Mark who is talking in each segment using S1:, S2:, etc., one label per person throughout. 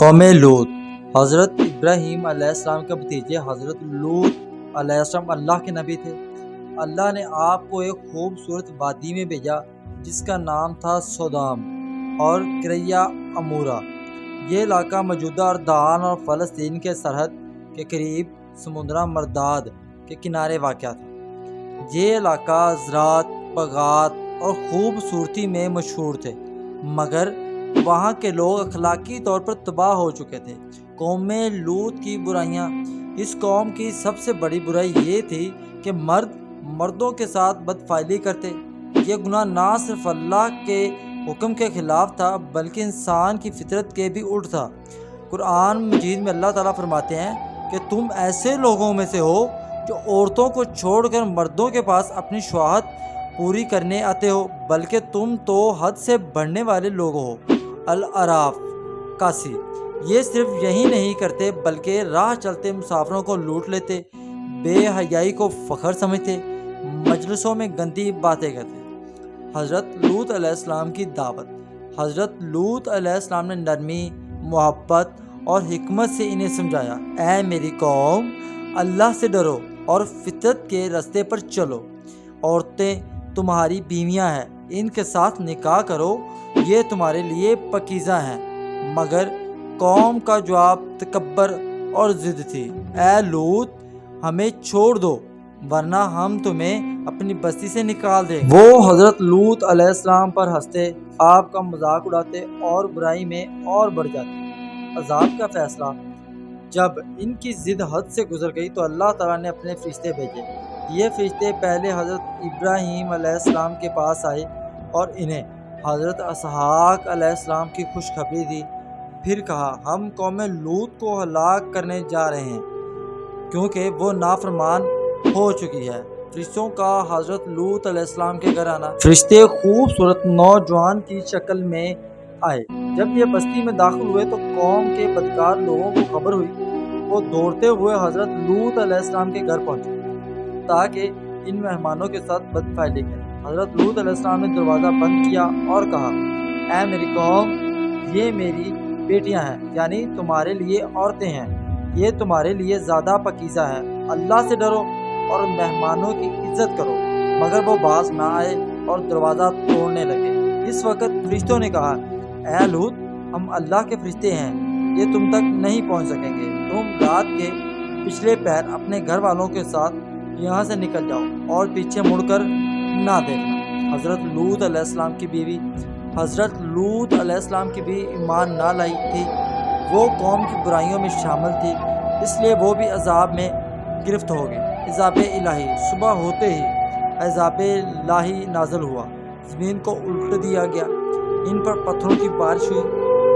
S1: قوم لوط۔ حضرت ابراہیم علیہ السلام کے بھتیجے حضرت لوط علیہ السلام اللہ کے نبی تھے۔ اللہ نے آپ کو ایک خوبصورت وادی میں بھیجا جس کا نام تھا سودام اور کریہ امورا۔ یہ علاقہ موجودہ اردن اور فلسطین کے سرحد کے قریب سمندرہ مرداد کے کنارے واقع تھا۔ یہ علاقہ زراعت، باغات اور خوبصورتی میں مشہور تھے، مگر وہاں کے لوگ اخلاقی طور پر تباہ ہو چکے تھے۔ قوم لوط کی برائیاں۔ اس قوم کی سب سے بڑی برائی یہ تھی کہ مردوں کے ساتھ بدفعلی کرتے۔ یہ گناہ نہ صرف اللہ کے حکم کے خلاف تھا بلکہ انسان کی فطرت کے بھی الٹ تھا۔ قرآن مجید میں اللہ تعالیٰ فرماتے ہیں کہ تم ایسے لوگوں میں سے ہو جو عورتوں کو چھوڑ کر مردوں کے پاس اپنی شہوت پوری کرنے آتے ہو، بلکہ تم تو حد سے بڑھنے والے لوگ ہو۔ الاعراف 81۔ یہ صرف یہی نہیں کرتے بلکہ راہ چلتے مسافروں کو لوٹ لیتے، بے حیائی کو فخر سمجھتے، مجلسوں میں گندی باتیں کرتے۔ حضرت لوط علیہ السلام کی دعوت۔ حضرت لوط علیہ السلام نے نرمی، محبت اور حکمت سے انہیں سمجھایا، اے میری قوم، اللہ سے ڈرو اور فطرت کے راستے پر چلو۔ عورتیں تمہاری بیویاں ہیں، ان کے ساتھ نکاح کرو، یہ تمہارے لیے پاکیزہ ہیں۔ مگر قوم کا جواب تکبر اور ضد تھی، اے لوط، ہمیں چھوڑ دو ورنہ ہم تمہیں اپنی بستی سے نکال دیں گے۔ وہ حضرت لوط علیہ السلام پر ہنستے، آپ کا مذاق اڑاتے اور برائی میں اور بڑھ جاتے۔ عذاب کا فیصلہ۔ جب ان کی ضد حد سے گزر گئی تو اللہ تعالیٰ نے اپنے فرشتے بھیجے۔ یہ فرشتے پہلے حضرت ابراہیم علیہ السلام کے پاس آئے اور انہیں حضرت اسحاق علیہ السلام کی خوشخبری دی۔ پھر کہا، ہم قوم لوط کو ہلاک کرنے جا رہے ہیں کیونکہ وہ نافرمان ہو چکی ہے۔ فرشتوں کا حضرت لوط علیہ السلام کے گھر آنا۔ فرشتے خوبصورت نوجوان کی شکل میں آئے۔ جب یہ بستی میں داخل ہوئے تو قوم کے بدکار لوگوں کو خبر ہوئی۔ وہ دوڑتے ہوئے حضرت لوط علیہ السلام کے گھر پہنچے تاکہ ان مہمانوں کے ساتھ بدفعلی کریں۔ حضرت لوط علیہ السلام نے دروازہ بند کیا اور کہا، اے میری قوم، یہ میری بیٹیاں ہیں، یعنی تمہارے لیے عورتیں ہیں، یہ تمہارے لیے زیادہ پاکیزہ ہیں۔ اللہ سے ڈرو اور مہمانوں کی عزت کرو۔ مگر وہ باز نہ آئے اور دروازہ توڑنے لگے۔ اس وقت فرشتوں نے کہا، اے لوط، ہم اللہ کے فرشتے ہیں، یہ تم تک نہیں پہنچ سکیں گے۔ تم رات کے پچھلے پہر اپنے گھر والوں کے ساتھ یہاں سے نکل جاؤ اور پیچھے مڑ کر نہ دیکھنا۔ حضرت لوط علیہ السلام کی بیوی۔ حضرت لوط علیہ السلام کی بھی ایمان نہ لائی تھی، وہ قوم کی برائیوں میں شامل تھی، اس لیے وہ بھی عذاب میں گرفت ہو گئی۔ عذاب الہی۔ صبح ہوتے ہی عذاب الہی نازل ہوا، زمین کو الٹ دیا گیا، ان پر پتھروں کی بارش ہوئی،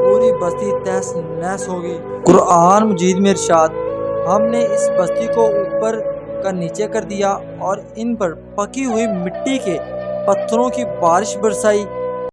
S1: پوری بستی تہس نہس ہو گئی۔ قرآن مجید میں ارشاد، ہم نے اس بستی کو اوپر کا نیچے کر دیا اور ان پر پکی ہوئی مٹی کے پتھروں کی بارش برسائی۔